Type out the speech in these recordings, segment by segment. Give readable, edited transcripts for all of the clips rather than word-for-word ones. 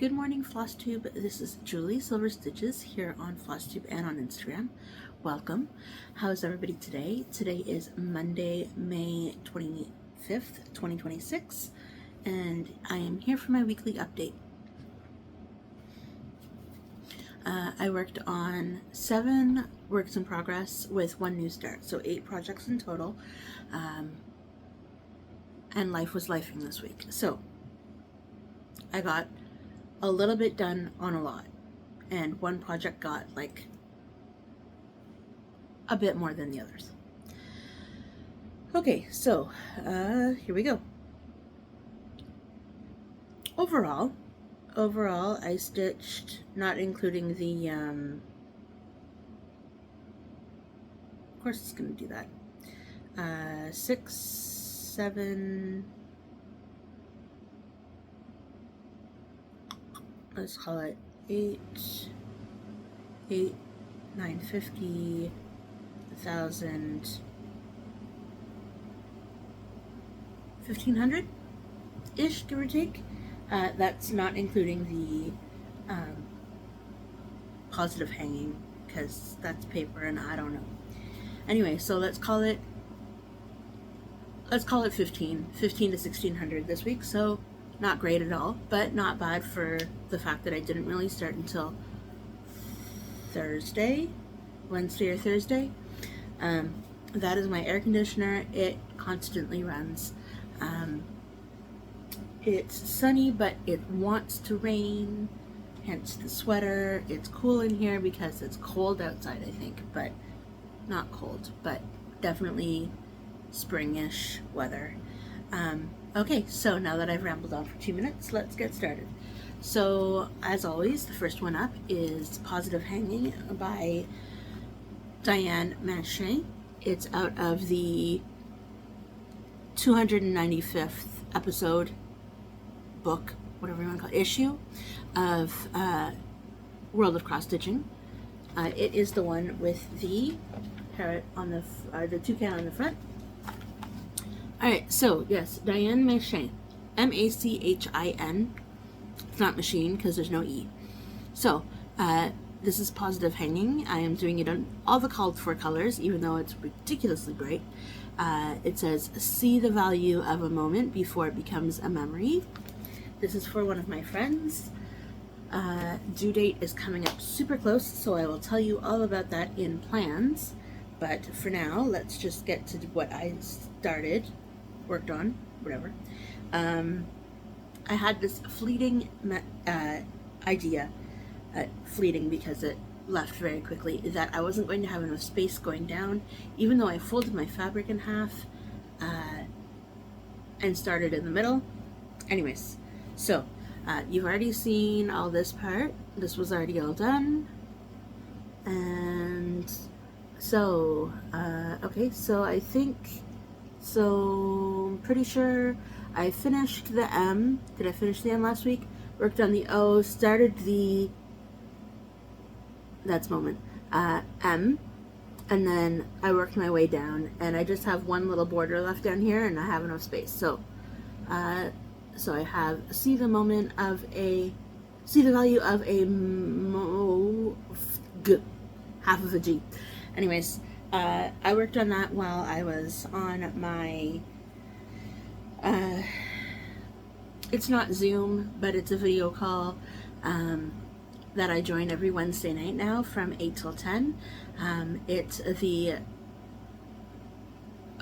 Good morning, FlossTube. This is Julie Silver Stitches here on FlossTube and on Instagram. Welcome. How's everybody today? Today is Monday, May 25th, 2026, and I am here for my weekly update. I worked on 7 works in progress with 1 new start, so 8 projects in total, and life was lifing this week. So I got a little bit done on a lot, and one project got like a bit more than the others. Okay, so here we go. Overall I stitched, not including the of course it's gonna do that, 6, 7, let's call it 8, 950, 1,000, 1,500 ish, give or take. That's not including the positive hanging, because that's paper and I don't know. Anyway, so let's call it 15 to 1,600 this week. So not great at all, but not bad for the fact that I didn't really start until Wednesday or Thursday. That is my air conditioner. It constantly runs. It's sunny, but it wants to rain, hence the sweater. It's cool in here because it's cold outside, I think, but not cold, but definitely springish weather. Okay, so now that I've rambled on for 2 minutes, let's get started. So, as always, the first one up is Positive Hanging by Diane Manchin. It's out of the 295th episode, book, whatever you want to call it, issue of World of Cross Stitching. It is the one with the parrot on the toucan on the front. Alright, so yes, Diane Machin, M-A-C-H-I-N. It's not machine because there's no E. So, this is Positive Hanging. I am doing it on all the called for colors, even though it's ridiculously bright. It says, see the value of a moment before it becomes a memory. This is for one of my friends. Due date is coming up super close, so I will tell you all about that in plans. But for now, let's just get to what I worked on, whatever. I had this fleeting idea, fleeting because it left very quickly, that I wasn't going to have enough space going down, even though I folded my fabric in half and started in the middle. Anyways, so you've already seen all this part. This was already all done. And so, okay, so I think, I'm pretty sure I finished the M. Did I finish the M last week? Worked on the O, started the, M, and then I worked my way down, and I just have one little border left down here, and I have enough space. So, so I have see the value of a half of a G. Anyways, I worked on that while I was on my, it's not Zoom, but it's a video call that I join every Wednesday night now from 8 till 10. It's the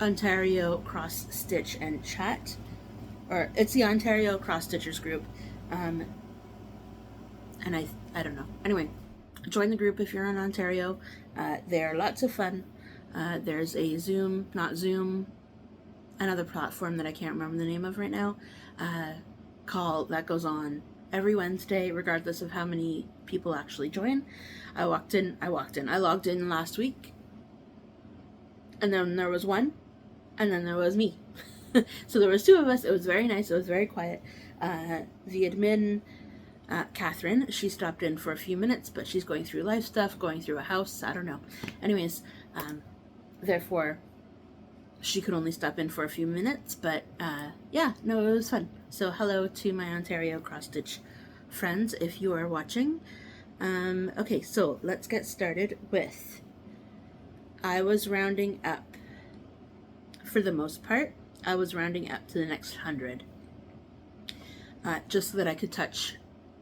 Ontario Cross Stitch and Chat, or it's the Ontario Cross Stitchers group, and I don't know. Anyway, join the group if you're in Ontario. They're lots of fun. There's a Zoom, not Zoom, another platform that I can't remember the name of right now, call that goes on every Wednesday, regardless of how many people actually join. I logged in last week, and then there was one, and then there was me. So there was 2 of us. It was very nice. It was very quiet. The admin, Catherine, she stopped in for a few minutes, but she's going through life stuff, going through a house, I don't know. Anyways, therefore, she could only stop in for a few minutes, but yeah, no, it was fun. So hello to my Ontario cross stitch friends, if you are watching. Okay, so let's get started with, I was rounding up. For the most part, I was rounding up to the next 100. Just so that I could touch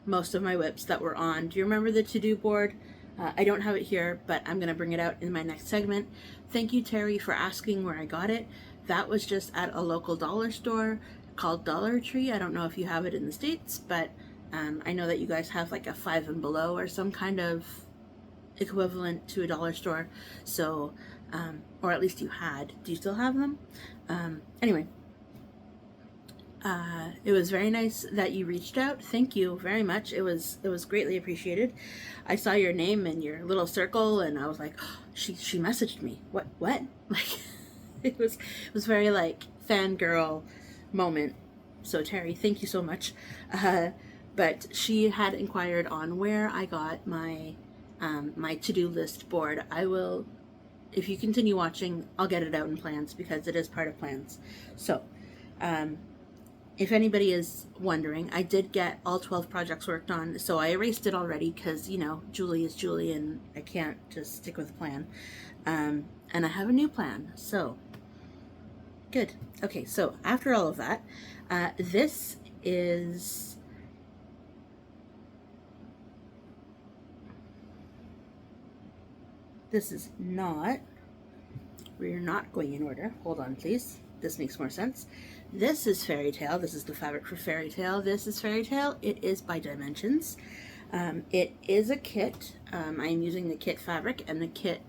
most of my whips that were on. Do you remember the to-do board? I don't have it here, but I'm going to bring it out in my next segment. Thank you, Terry, for asking where I got it. That was just at a local dollar store called Dollar Tree. I don't know if you have it in the States, but I know that you guys have like a Five and Below or some kind of equivalent to a dollar store. So, or at least you had. Do you still have them? Anyway. It was very nice that you reached out. Thank you very much. It was greatly appreciated. I saw your name in your little circle, and I was like, oh, she messaged me. What? Like, it was very like fangirl moment. So Terry, thank you so much. But she had inquired on where I got my my to-do list board. I will, if you continue watching, I'll get it out in plans because it is part of plans. So, if anybody is wondering, I did get all 12 projects worked on, so I erased it already because, you know, Julie is Julie and I can't just stick with a plan. And I have a new plan, so good. Okay, so after all of that, this is not, we're not going in order. Hold on, please. This makes more sense. This is Fairy Tale. This is the fabric for Fairy Tale. This is Fairy Tale. It is by Dimensions. It is a kit. I am using the kit fabric and the kit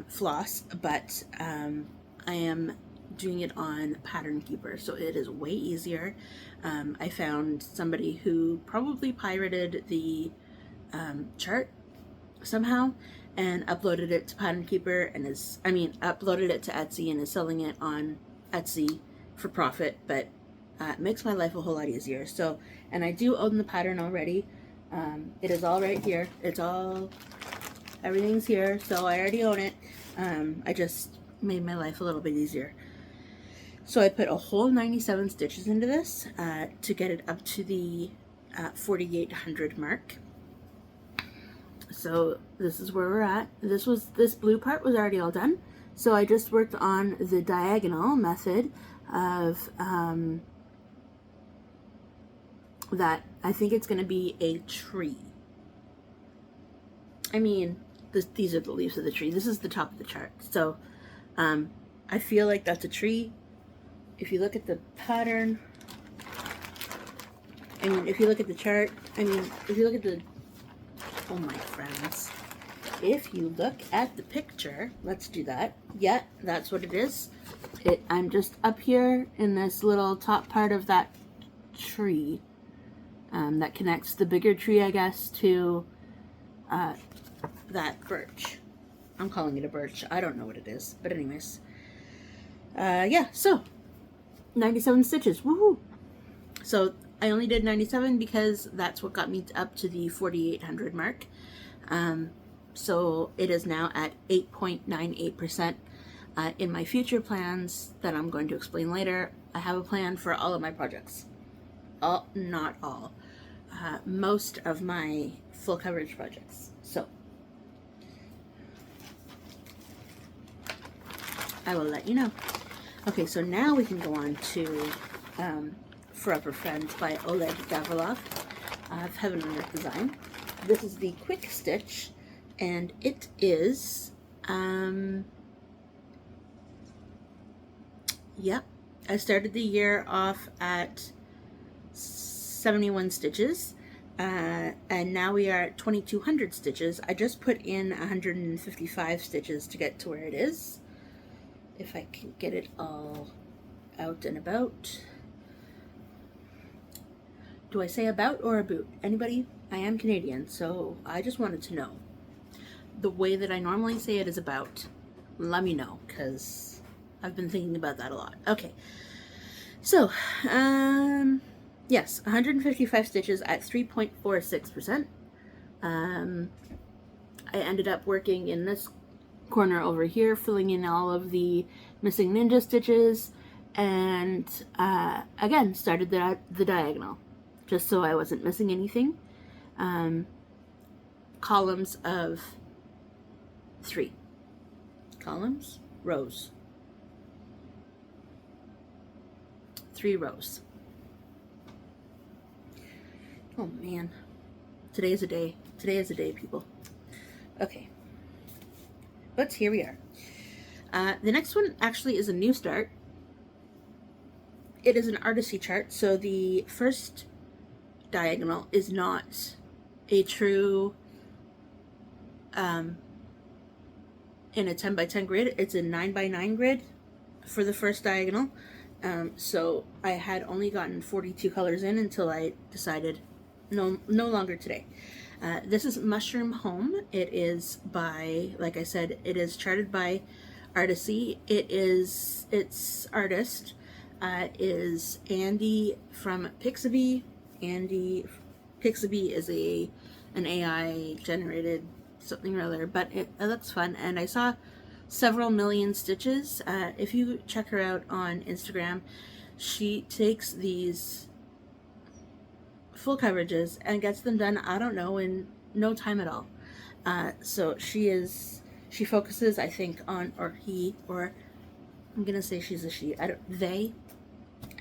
floss, but I am doing it on Pattern Keeper, so it is way easier. I found somebody who probably pirated the chart somehow and uploaded it to Pattern Keeper and uploaded it to Etsy and is selling it on Etsy for profit, but it makes my life a whole lot easier. So, and I do own the pattern already. It is all right here. Everything's here, so I already own it. I just made my life a little bit easier. So I put a whole 97 stitches into this to get it up to the 4,800 mark. So this is where we're at. This blue part was already all done. So I just worked on the diagonal method of that. I think it's going to be a tree. I mean, these are the leaves of the tree. This is the top of the chart. So I feel like that's a tree. If you look at the pattern, I mean, if you look at the chart, I mean, if you look at the, oh my friends, if you look at the picture, let's do that. Yeah, that's what it is. I'm just up here in this little top part of that tree that connects the bigger tree, I guess, to that birch. I'm calling it a birch. I don't know what it is, but anyways. Yeah, so 97 stitches. Woohoo! So I only did 97 because that's what got me up to the 4,800 mark. So it is now at 8.98%. In my future plans that I'm going to explain later, I have a plan for all of my projects. Not all. Most of my full coverage projects. So I will let you know. Okay, so now we can go on to Forever Friends by Oleg Gavrilov of Heaven on Earth Design. This is the quick stitch, and it is, yep, I started the year off at 71 stitches, and now we are at 2,200 stitches. I just put in 155 stitches to get to where it is. If I can get it all out and about. Do I say about or about? Anybody? I am Canadian, so I just wanted to know. The way that I normally say it is about. Let me know, because I've been thinking about that a lot. Okay, so, yes, 155 stitches at 3.46%. I ended up working in this corner over here, filling in all of the missing ninja stitches, and again started the diagonal. just so I wasn't missing anything. Columns of 3. Columns, rows. 3 rows. Oh man. Today is a day. Today is a day, people. Okay. But here we are. The next one actually is a new start. It is an artistry chart, so the first diagonal is not a true in a 10 by 10 grid. It's a 9 by 9 grid for the first diagonal. So I had only gotten 42 colors in until I decided no longer today. This is Mushroom Home. It is by, like I said, it is charted by Artisy. Its artist is Andy from Pixabay. Pixabay is an AI generated something or other, but it looks fun, and I saw several million stitches. If you check her out on Instagram, she takes these full coverages and gets them done, I don't know, in no time at all. So she focuses, I think, on, or he, or I'm gonna say she's a she. I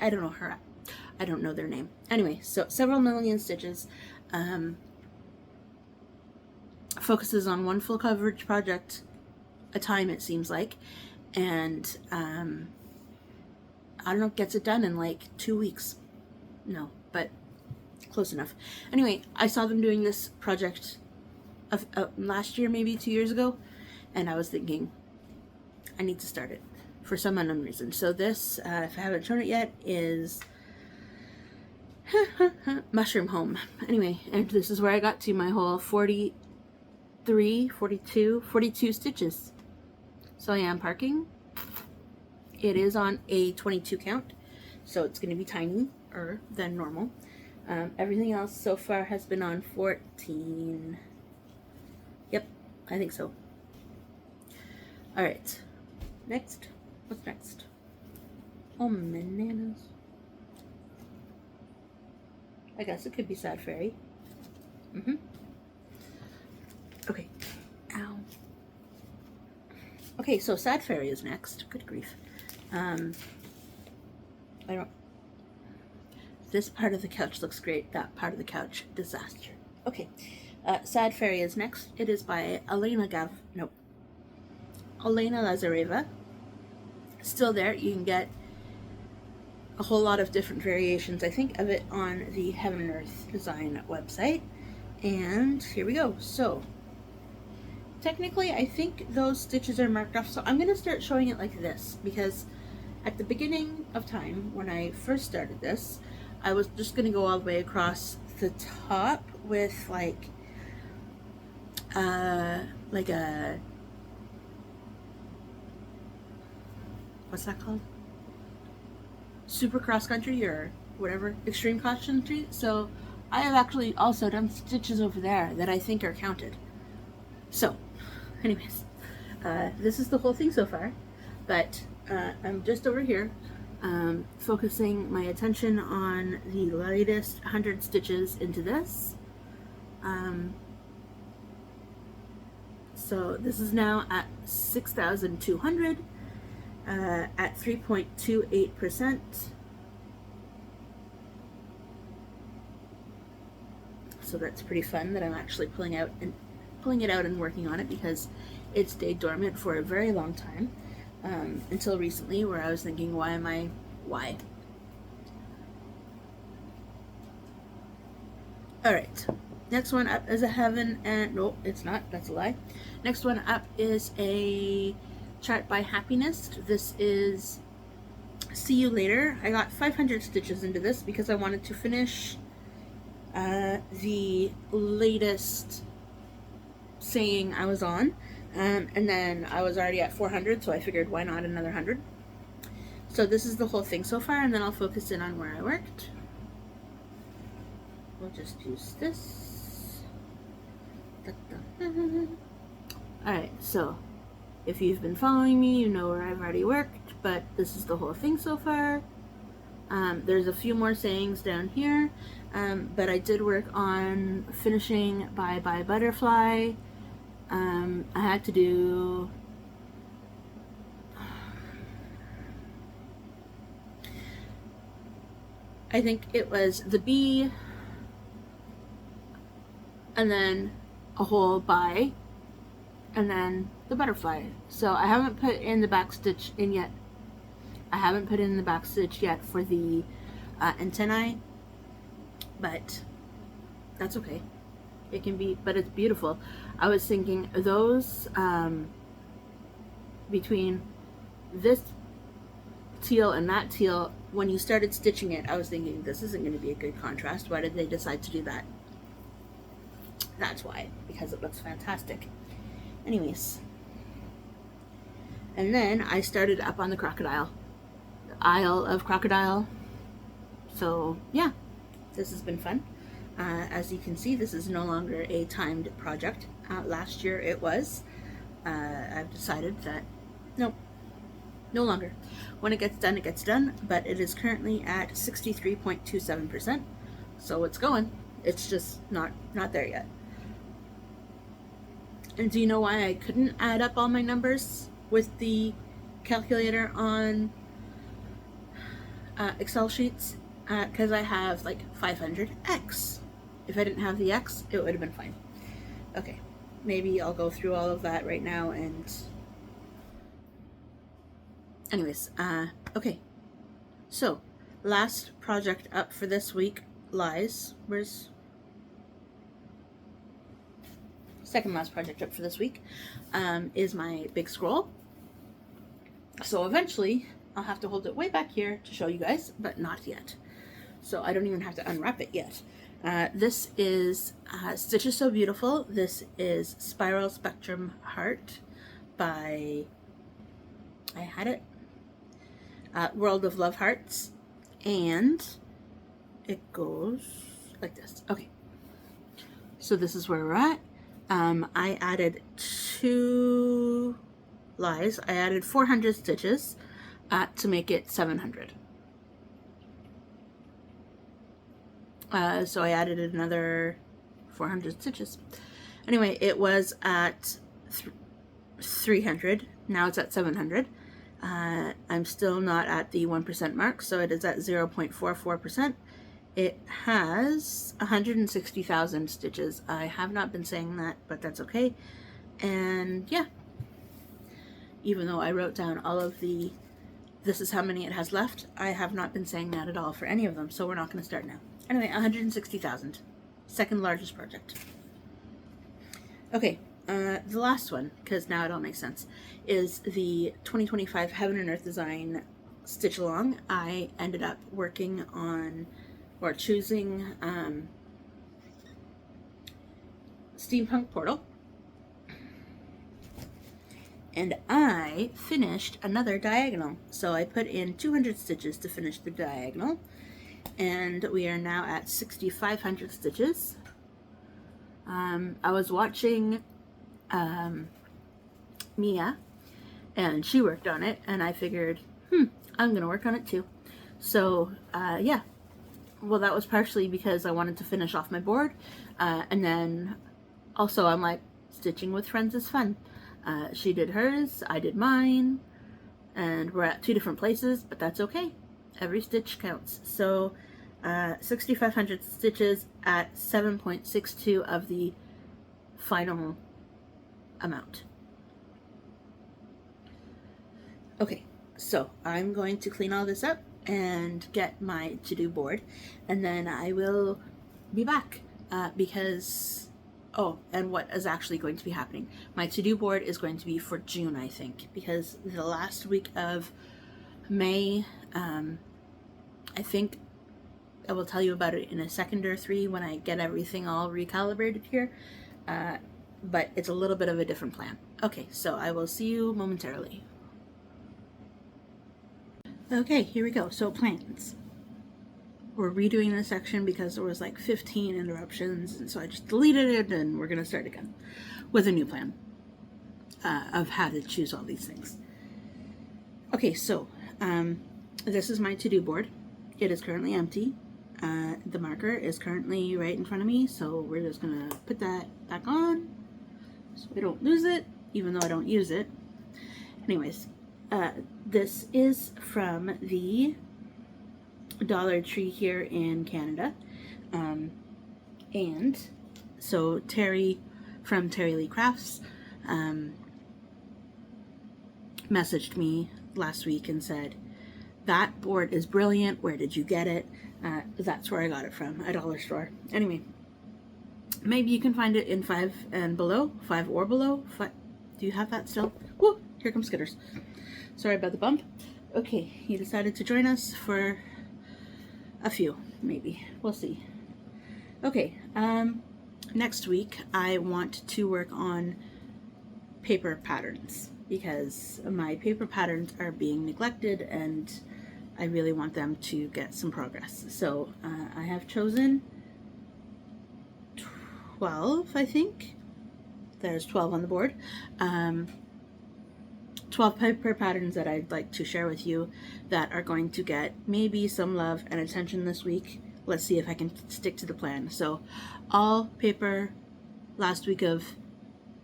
don't know her. I don't know their name. Anyway, so several million stitches. Focuses on one full coverage project a time, it seems like, and I don't know, gets it done in like 2 weeks. No, but close enough. Anyway, I saw them doing this project of last year, maybe 2 years ago, and I was thinking I need to start it for some unknown reason. So this, if I haven't shown it yet, is Mushroom Home. Anyway, and this is where I got to my whole 42 stitches. So I am parking. It is on a 22 count, so it's going to be tinier than normal. Everything else so far has been on 14. Yep, I think so. Alright, next. What's next? Oh, bananas. I guess it could be Sad Fairy. Okay. Ow. Okay, so Sad Fairy is next. Good grief. This part of the couch looks great. That part of the couch, disaster. Okay. Sad Fairy is next. It is by Elena Lazareva. Still there. You can get a whole lot of different variations, I think, of it on the Heaven and Earth Design website. And here we go. So, technically, I think those stitches are marked off. So I'm going to start showing it like this, because at the beginning of time, when I first started this, I was just going to go all the way across the top with like a, what's that called? Super cross country or whatever, extreme cross country. So I have actually also done stitches over there that I think are counted. So anyways, this is the whole thing so far, but I'm just over here focusing my attention on the latest 100 stitches into this. So this is now at 6,200 at 3.28%. So that's pretty fun that I'm actually pulling it out and working on it, because it stayed dormant for a very long time, until recently, where I was thinking, why? Alright, next one up is a Heaven and, no, it's not, that's a lie. Next one up is a chart by Happiness. This is See You Later. I got 500 stitches into this because I wanted to finish the latest saying I was on, and then I was already at 400, so I figured why not another 100. So this is the whole thing so far, and then I'll focus in on where I worked. We'll just use this. Alright, so if you've been following me, you know where I've already worked, but this is the whole thing so far. There's a few more sayings down here, but I did work on finishing Bye Bye Butterfly. I had to do I think it was the bee and then a whole bye and then the butterfly. So I haven't put in the back stitch in yet. I haven't put in the back stitch yet for the antennae, but that's okay. It can be, but it's beautiful. I was thinking those between this teal and that teal, when you started stitching it, I was thinking this isn't going to be a good contrast. Why did they decide to do that? That's why, because it looks fantastic. Anyways, and then I started up on the crocodile, the Isle of Crocodile. So yeah, this has been fun. As you can see, this is no longer a timed project. Last year it was. I've decided that nope, no longer. When it gets done, it gets done, but it is currently at 63.27%. So it's going. It's just not there yet. And do you know why I couldn't add up all my numbers with the calculator on Excel sheets? Because I have like 500x. If I didn't have the x, it would have been fine. Okay, maybe I'll go through all of that right now and anyways, okay. So, last project up for this week lies, second last project up for this week is my big scroll. So eventually I'll have to hold it way back here to show you guys, but not yet. So I don't even have to unwrap it yet. This is Stitches So Beautiful. This is Spiral Spectrum Heart by, I had it, World of Love Hearts, and it goes like this. Okay, so this is where we're at. I added 2 lies. I added 400 stitches to make it 700. So I added another 400 stitches. Anyway, it was at 300. Now it's at 700. I'm still not at the 1% mark, so it is at 0.44%. It has 160,000 stitches. I have not been saying that, but that's okay. And yeah, even though I wrote down all of the, this is how many it has left, I have not been saying that at all for any of them, so we're not going to start now. Anyway, 160,000. Second largest project. Okay, the last one, because now it all makes sense, is the 2025 Heaven and Earth Design Stitch Along. I ended up working on, or choosing, Steampunk Portal. And I finished another diagonal. So I put in 200 stitches to finish the diagonal. And we are now at 6,500 stitches. I was watching Mia, and she worked on it, and I figured, I'm gonna work on it too. So yeah, well, that was partially because I wanted to finish off my board, and then also I'm like, stitching with friends is fun. She did hers, I did mine, and we're at 2 different places, but that's okay. Every stitch counts. So 6,500 stitches at 7.62 of the final amount. Okay, so I'm going to clean all this up and get my to-do board, and then I will be back because, oh, and what is actually going to be happening. My to-do board is going to be for June, I think, because the last week of May, I think I will tell you about it in a second or 3 when I get everything all recalibrated here, but it's a little bit of a different plan. Okay, so I will see you momentarily. Okay, here we go. So plans. We're redoing this section because there was like 15 interruptions, and so I just deleted it, and we're going to start again with a new plan of how to choose all these things. Okay, so this is my to-do board. It is currently empty. The marker is currently right in front of me, so we're just gonna put that back on so we don't lose it, even though I don't use it. Anyways, this is from the Dollar Tree here in Canada. And so Terry from Terry Lee Crafts messaged me last week and said, that board is brilliant. Where did you get it? That's where I got it from, a dollar store. Anyway, maybe you can find it in 5 and below, 5 or below. Do you have that still? Whoa, here comes Skitters. Sorry about the bump. Okay, he decided to join us for a few, maybe. We'll see. Okay, next week I want to work on paper patterns because my paper patterns are being neglected and I really want them to get some progress. So I have chosen 12, I think. There's 12 on the board. 12 paper patterns that I'd like to share with you that are going to get maybe some love and attention this week. Let's see if I can stick to the plan. So all paper last week of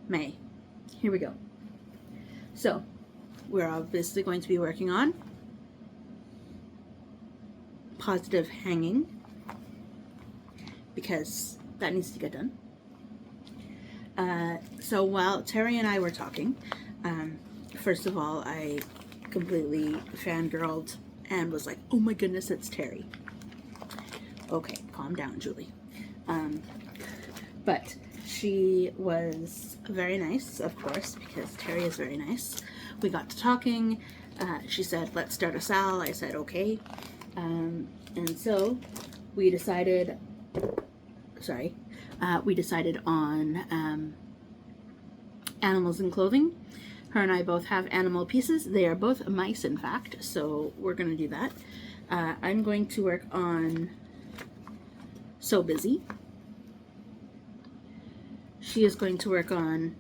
May. Here we go. So we're obviously going to be working on positive hanging because that needs to get done. So while Terry and I were talking, first of all, I completely fangirled and was like, oh my goodness, it's Terry. Okay, calm down, Julie. But she was very nice, of course, because Terry is very nice. We got to talking. She said, let's start a sal. I said, okay. And so we decided, we decided on animals and clothing. Her and I both have animal pieces. They are both mice, in fact, so we're going to do that. I'm going to work on So Busy. She is going to work on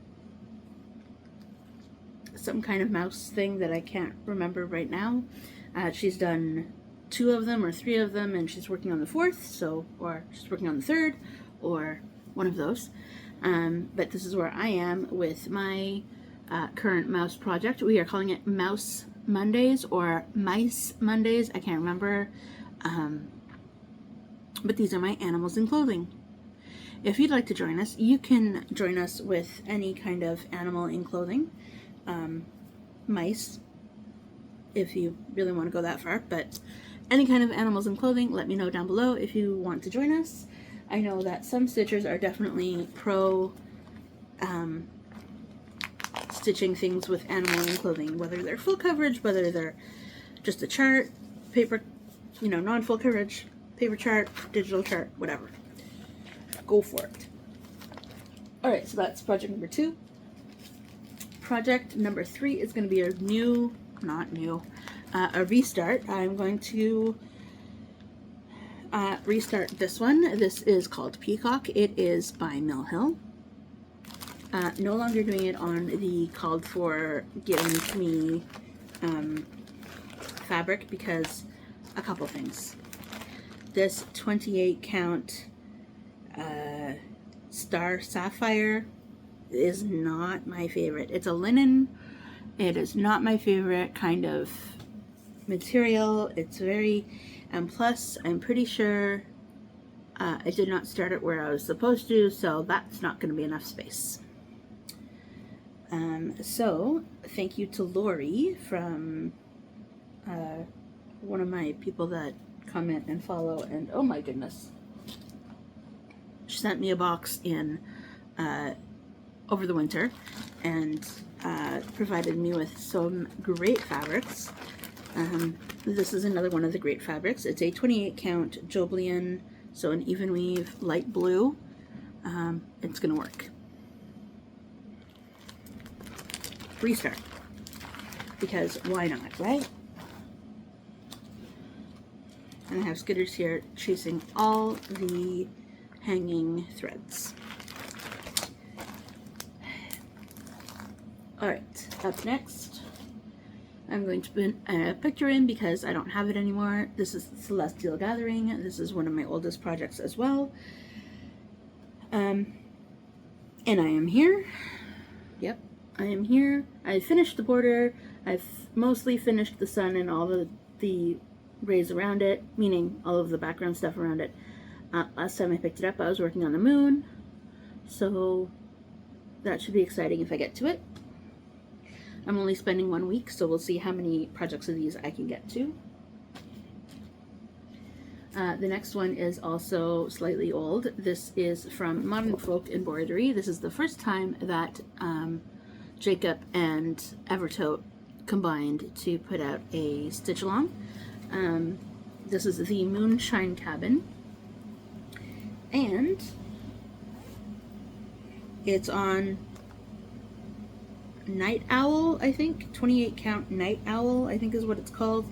some kind of mouse thing that I can't remember right now. She's done 2 of them or 3 of them, and she's working on the 4th, so, or she's working on the 3rd, or one of those. But this is where I am with my current mouse project. We are calling it Mouse Mondays or Mice Mondays. I can't remember. But these are my animals and clothing. If you'd like to join us, you can join us with any kind of animal in clothing. Mice, if you really want to go that far, but any kind of animals in clothing, let me know down below if you want to join us. I know that some stitchers are definitely pro stitching things with animal in clothing, whether they're full coverage, whether they're just a chart, paper, you know, non-full coverage, paper chart, digital chart, whatever. Go for it. Alright, so that's project number 2. Project number 3 is going to be a a restart. I'm going to restart this one. This is called Peacock. It is by Mill Hill. No longer doing it on the called for give me fabric because a couple things. This 28 count Star Sapphire is not my favorite. It's a linen. It is not my favorite kind of material. It's very, and plus I'm pretty sure I did not start it where I was supposed to, so that's not going to be enough space. So thank you to Lori from one of my people that comment and follow, and oh my goodness, she sent me a box in over the winter and provided me with some great fabrics. This is another one of the great fabrics. It's a 28 count Jobelin, so an even weave light blue. It's gonna work. Restart, because why not, right? And I have Skitters here chasing all the hanging threads. Alright, up next I'm going to put a picture in because I don't have it anymore. This is Celestial Gathering. This is one of my oldest projects as well. And I am here. Yep, I am here. I finished the border. I've mostly finished the sun and all the rays around it, meaning all of the background stuff around it. Last time I picked it up, I was working on the moon, so that should be exciting if I get to it. I'm only spending 1 week, so we'll see how many projects of these I can get to. The next one is also slightly old. This is from Modern Folk Embroidery. This is the first time that Jacob and Evertote combined to put out a stitch along. This is the Moonshine Cabin, and it's on Night Owl, I think. 28 count Night Owl, I think is what it's called.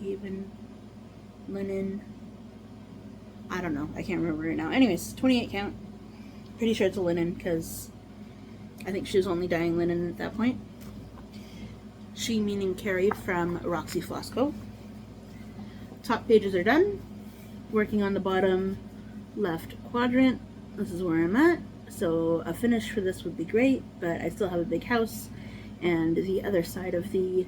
Even linen, I don't know, I can't remember right now. Anyways, 28 count. Pretty sure it's a linen because I think she was only dyeing linen at that point. She meaning Carrie from Roxy Flosco. Top pages are done. Working on the bottom left quadrant. This is where I'm at. So a finish for this would be great, but I still have a big house, and the other side of the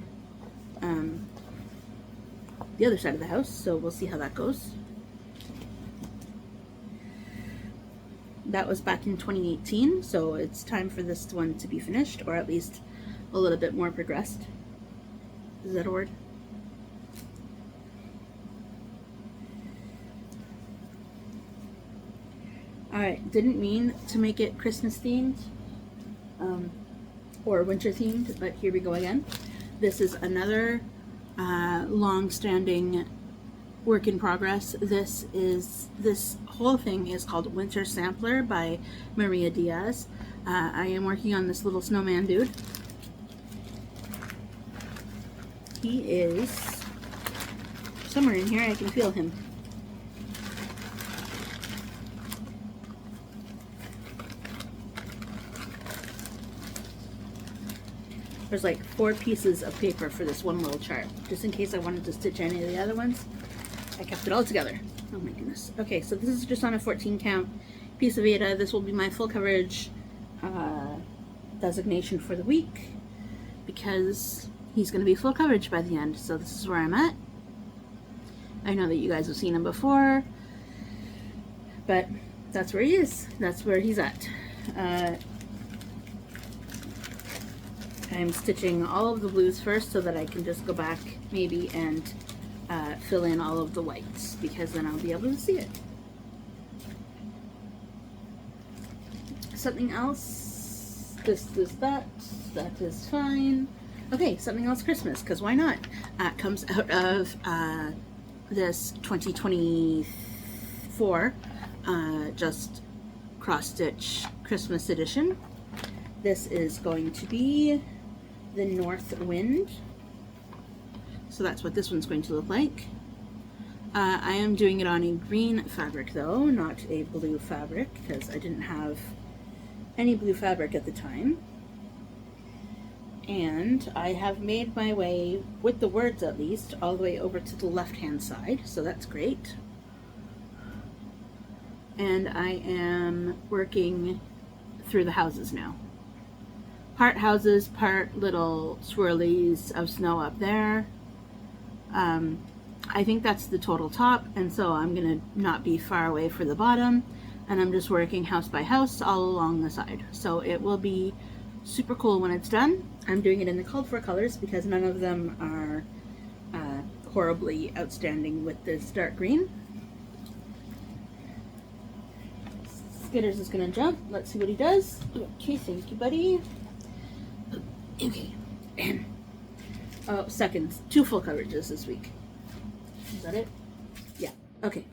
house, so we'll see how that goes. That was back in 2018, so it's time for this one to be finished, or at least a little bit more progressed. Is that a word? Alright, didn't mean to make it Christmas themed or winter themed, but here we go again. This is another long-standing work in progress. This whole thing is called Winter Sampler by Maria Diaz. I am working on this little snowman dude. He is somewhere in here. I can feel him. There's like 4 pieces of paper for this one little chart, just in case I wanted to stitch any of the other ones. I kept it all together. Oh my goodness. Okay, so this is just on a 14 count piece of Ada. This will be my full coverage designation for the week, because he's going to be full coverage by the end. So this is where I'm at. I know that you guys have seen him before, but that's where he is. That's where he's at. I'm stitching all of the blues first so that I can just go back maybe and fill in all of the whites, because then I'll be able to see it. Something else, that is fine. Okay, something else Christmas, because why not? Comes out of this 2024 just cross stitch Christmas edition. This is going to be the North Wind. So that's what this one's going to look like. I am doing it on a green fabric though, not a blue fabric, because I didn't have any blue fabric at the time. And I have made my way, with the words at least, all the way over to the left-hand side, so that's great. And I am working through the houses now. Part houses, part little swirlies of snow up there. I think that's the total top, and so I'm gonna not be far away for the bottom, and I'm just working house by house all along the side. So it will be super cool when it's done. I'm doing it in the called for colors because none of them are horribly outstanding with this dark green. Skitters is gonna jump. Let's see what he does. Okay, thank you, buddy. Okay. Oh, seconds. 2 full coverages this week. Is that it? Yeah. Okay.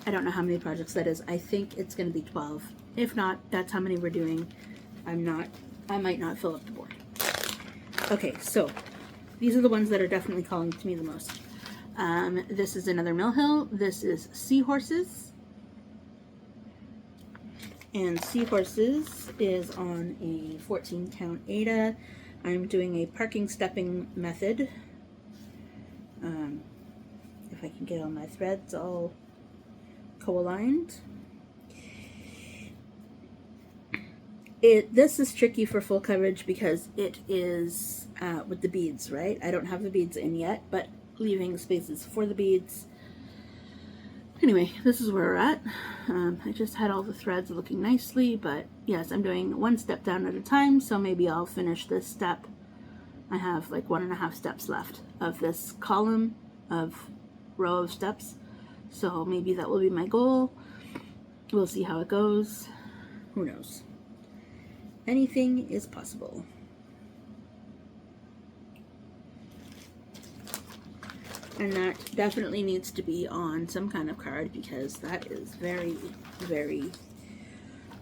I don't know how many projects that is. I think it's going to be 12. If not, that's how many we're doing. I might not fill up the board. Okay, so these are the ones that are definitely calling to me the most. This is another Mill Hill. This is Seahorses. And Seahorses is on a 14 count Ada. I'm doing a parking stepping method. If I can get all my threads all co-aligned. This is tricky for full coverage because it is with the beads, right? I don't have the beads in yet, but leaving spaces for the beads. Anyway, this is where we're at. I just had all the threads looking nicely, but yes, I'm doing one step down at a time, so maybe I'll finish this step. I have like 1.5 steps left of this column of row of steps, so maybe that will be my goal. We'll see how it goes. Who knows? Anything is possible. And that definitely needs to be on some kind of card because that is very, very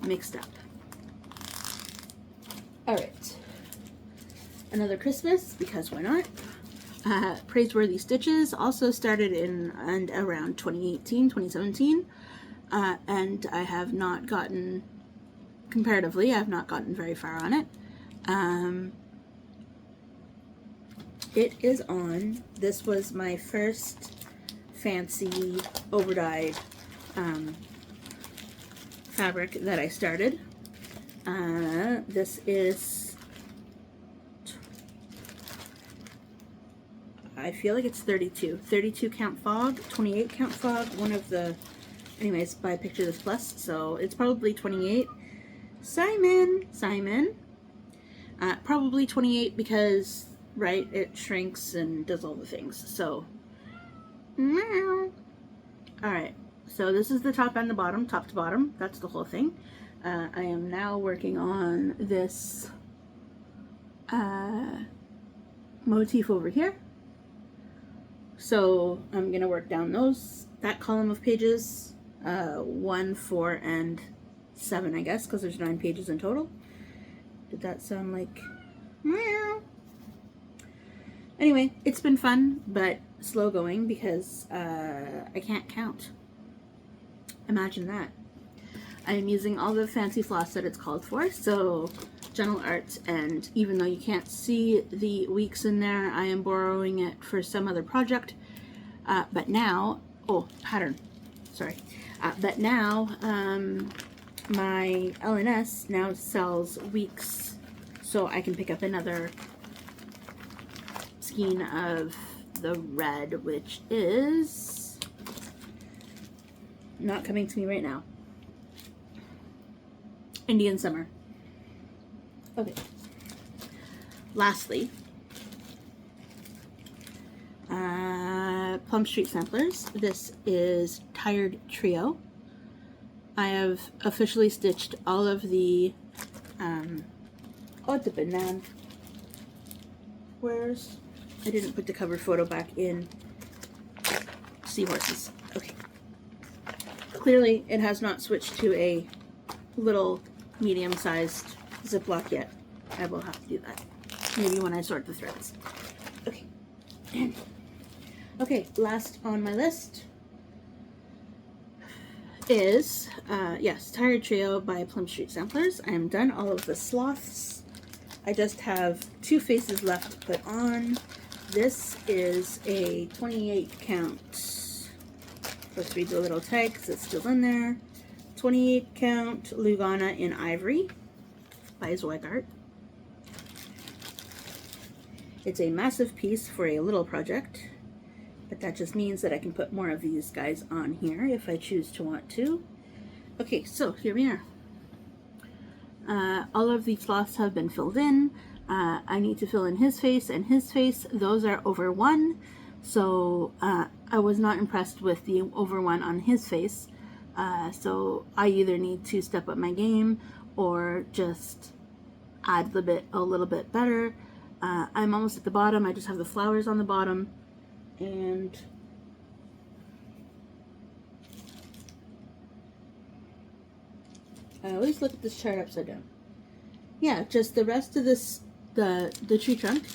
mixed up. All right. Another Christmas, because why not? Praiseworthy Stitches also started in and around 2018, 2017. And I have not gotten, comparatively, I have not gotten very far on it. It is on. This was my first fancy overdyed fabric that I started. This is, I feel like it's 32 count fog, 28 count fog, one of the, anyways, by Picture This Plus, so it's probably 28. Simon, probably 28 because, right, it shrinks and does all the things, so, alright, so this is the top and the bottom, top to bottom, that's the whole thing. I am now working on this motif over here, so I'm going to work down that column of pages, 1, 4, and 7, I guess, because there's 9 pages in total. Did that sound like meow? Anyway, it's been fun, but slow going because I can't count. Imagine that. I'm using all the fancy floss that it's called for, so Gentle Arts, and even though you can't see the weeks in there, I am borrowing it for some other project. But now, pattern, sorry. But now, my LNS now sells weeks, so I can pick up another skein of the red, which is not coming to me right now. Indian Summer. Okay. Lastly, Plum Street Samplers. This is Tired Trio. I have officially stitched all of the, the banana. I didn't put the cover photo back in. Seahorses. Okay. Clearly, it has not switched to a little medium-sized Ziploc yet. I will have to do that. Maybe when I sort the threads. Okay. Okay, last on my list is, yes, Tired Trio by Plum Street Samplers. I am done all of the sloths. I just have 2 faces left to put on. This is a 28 count. Let's read the little tag because it's still in there. 28 count Lugana in Ivory by Zweigart. It's a massive piece for a little project, but that just means that I can put more of these guys on here if I choose to want to. Okay, so here we are. All of these sloths have been filled in. I need to fill in his face and his face. Those are over 1, so I was not impressed with the over 1 on his face. So I either need to step up my game or just add a little bit better. I'm almost at the bottom. I just have the flowers on the bottom, and I always look at this chart upside down. Yeah, just the rest of this, the tree trunk,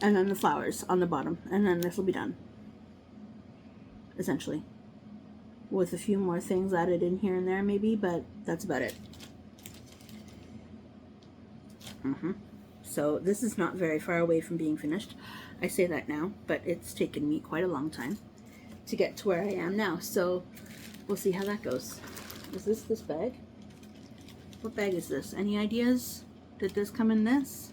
and then the flowers on the bottom, and then this will be done, essentially, with a few more things added in here and there maybe, but that's about it. So this is not very far away from being finished. I say that now, but it's taken me quite a long time to get to where I am now. So we'll see how that goes. Is this bag? What bag is this? Any ideas? Did this come in this?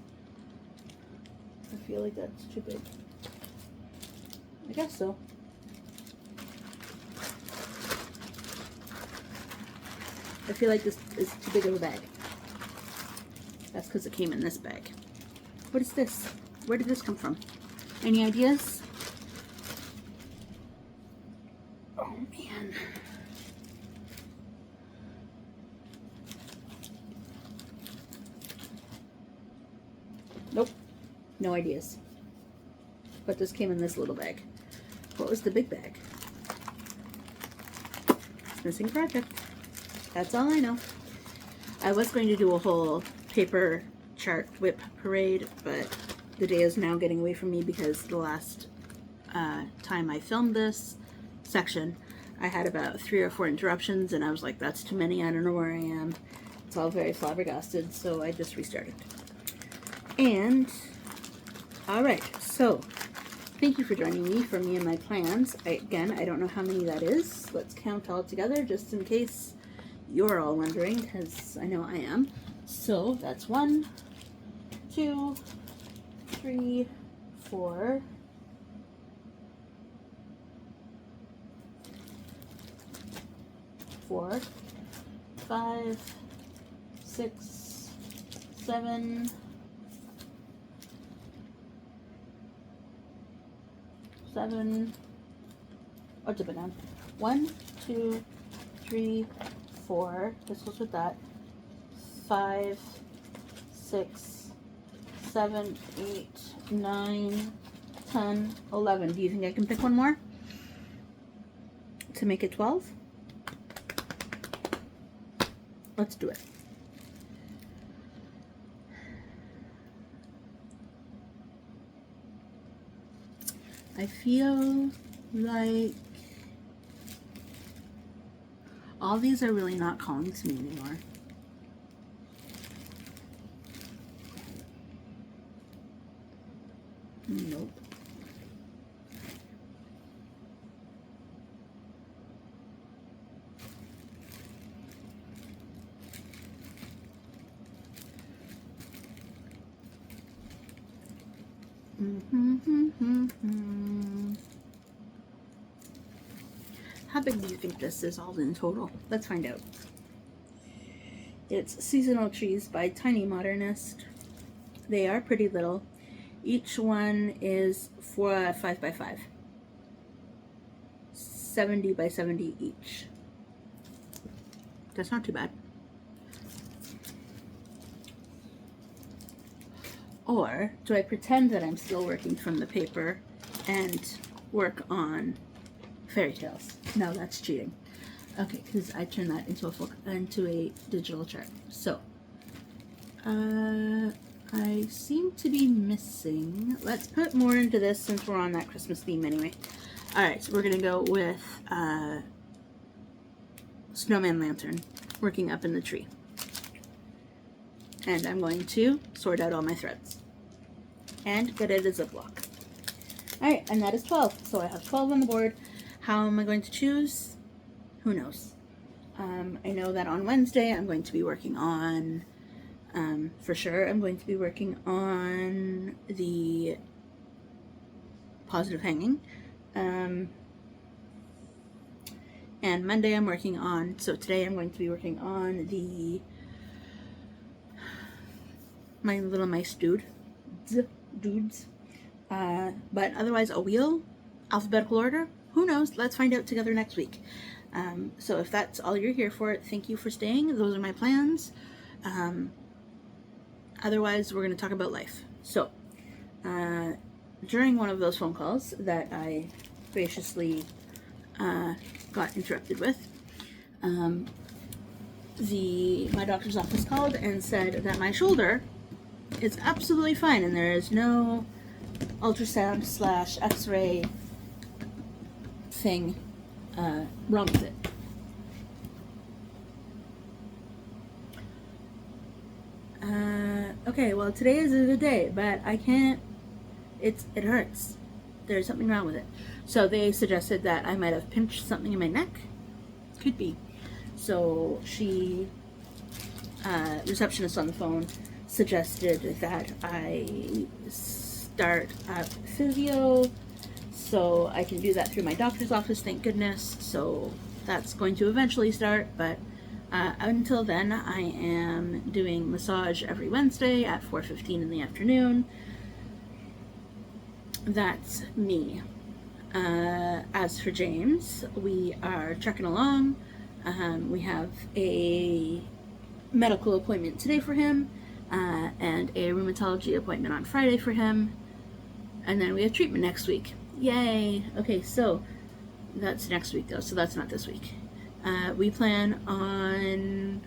I feel like that's too big. I guess so. I feel like this is too big of a bag. That's because it came in this bag. What is this? Where did this come from? Any ideas? Oh man. Nope. No ideas. But this came in this little bag. What was the big bag? Missing project. That's all I know. I was going to do a whole paper chart whip parade, but the day is now getting away from me because the last time I filmed this section, I had about 3 or 4 interruptions, and I was like, that's too many, I don't know where I am. It's all very flabbergasted, so I just restarted. And, alright, so, thank you for joining me for me and my plans. Again, I don't know how many that is. Let's count all together, just in case you're all wondering, because I know I am. So, that's 1, 2, 3, 4, 5, 6, 7, what's it down? 1, 2, 3, 4, this goes with that, 5, 6, 7, 8, 9, 10, 11. Do you think I can pick one more to make it 12? Let's do it. I feel like all these are really not calling to me anymore. Nope. How big do you think this is all in total? Let's find out. It's Seasonal Trees by Tiny Modernist. They are pretty little. Each one is 5 by 5. 70 by 70 each. That's not too bad. Or do I pretend that I'm still working from the paper and work on fairy tales? No, that's cheating. Okay, because I turned that into a digital chart. So, I seem to be missing. Let's put more into this since we're on that Christmas theme anyway. Alright, so we're going to go with snowman lantern working up in the tree. And I'm going to sort out all my threads and get it as a Ziploc. Alright, and that is 12. So I have 12 on the board. How am I going to choose? Who knows? I know that on Wednesday I'm going to be working on, for sure, I'm going to be working on the positive hanging. And Monday I'm working on, so today I'm going to be working on the my little mice dudes. But otherwise a wheel, alphabetical order, who knows? Let's find out together next week. So if that's all you're here for, thank you for staying. Those are my plans. Otherwise, we're going to talk about life. So, during one of those phone calls that I graciously got interrupted with, my doctor's office called and said that my shoulder is absolutely fine and there is no ultrasound / x-ray thing wrong with it. Okay. okay, well, today is a good day, but I can't, it hurts. There's something wrong with it. So they suggested that I might have pinched something in my neck. Could be. So she, receptionist on the phone, suggested that I start physio, so I can do that through my doctor's office, thank goodness. So that's going to eventually start, but until then I am doing massage every Wednesday at 4:15 in the afternoon. That's me. As for James, we are trucking along. We have a medical appointment today for him, and a rheumatology appointment on Friday for him, and then we have treatment next week. Yay! Okay, so that's next week though, so that's not this week. We plan on,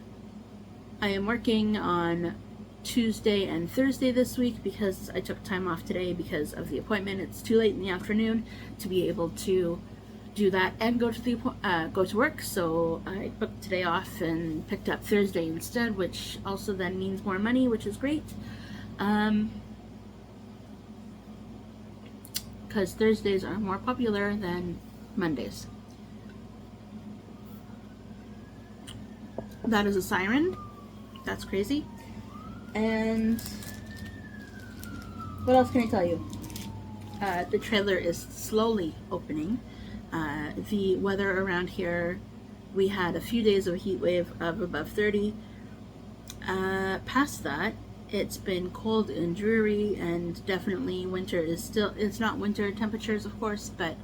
I am working on Tuesday and Thursday this week because I took time off today because of the appointment. It's too late in the afternoon to be able to do that and go to work, so I booked today off and picked up Thursday instead, which also then means more money, which is great, because Thursdays are more popular than Mondays. That is a siren. That's crazy. And what else can I tell you? The trailer is slowly opening. The weather around here, we had a few days of a heat wave of above 30. Past that, it's been cold and dreary, and definitely winter is still, it's not winter temperatures of course, but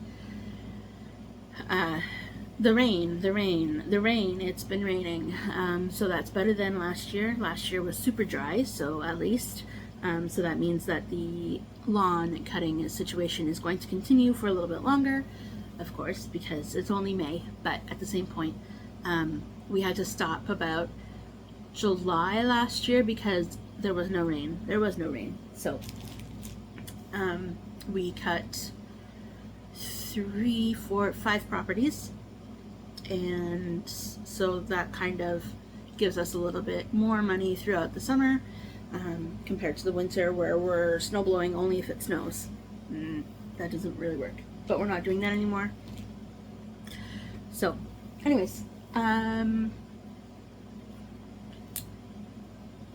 the rain, it's been raining, so that's better than last year. Last year was super dry, so at least, so that means that the lawn cutting situation is going to continue for a little bit longer, of course, because it's only May, but at the same point, we had to stop about July last year because there was no rain, so we cut 3, 4, 5 properties, and so that kind of gives us a little bit more money throughout the summer, compared to the winter where we're snow blowing only if it snows. That doesn't really work, but we're not doing that anymore. So anyways,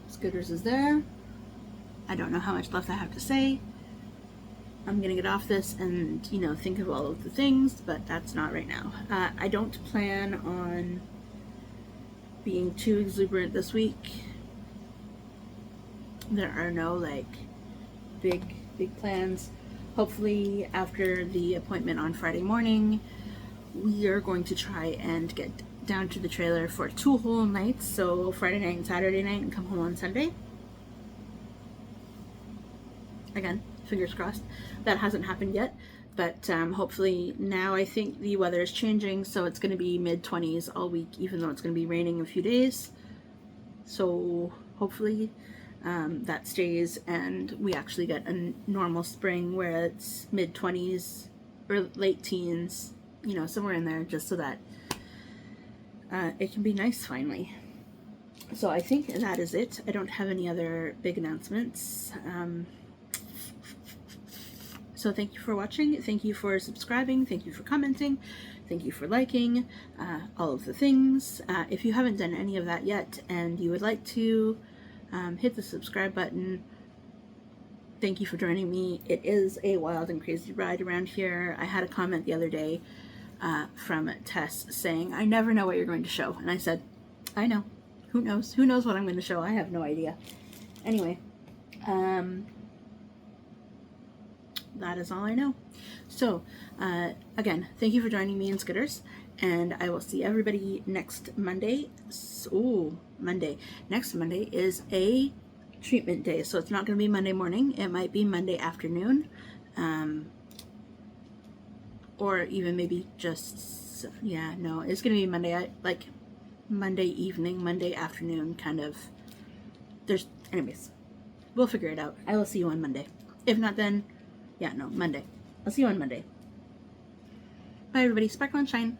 Scooters is there. I don't know how much left I have to say. I'm gonna get off this and, you know, think of all of the things, but that's not right now. I don't plan on being too exuberant this week. There are no like big plans. Hopefully after the appointment on Friday morning, we are going to try and get down to the trailer for 2 whole nights, so Friday night and Saturday night, and come home on Sunday. Again, fingers crossed. That hasn't happened yet, but hopefully now. I think the weather is changing, so it's going to be mid-20s all week, even though it's going to be raining in a few days. So hopefully that stays and we actually get a normal spring where it's mid-20s or late teens, you know, somewhere in there, just so that it can be nice finally. So I think that is it. I don't have any other big announcements. So thank you for watching, thank you for subscribing, thank you for commenting, thank you for liking, all of the things. If you haven't done any of that yet and you would like to hit the subscribe button, thank you for joining me. It is a wild and crazy ride around here. I had a comment the other day from Tess saying, I never know what you're going to show. And I said, I know. Who knows? Who knows what I'm going to show? I have no idea. Anyway, that is all I know. So, again, thank you for joining me in Skitters, and I will see everybody next Monday. Next Monday is a treatment day, so it's not going to be Monday morning. It might be Monday afternoon, or even maybe just, yeah, no, it's going to be Monday, like Monday evening, Monday afternoon, kind of. Anyways, we'll figure it out. I will see you on Monday. If not, then, yeah, no, Monday. I'll see you on Monday. Bye, everybody. Sparkle and shine.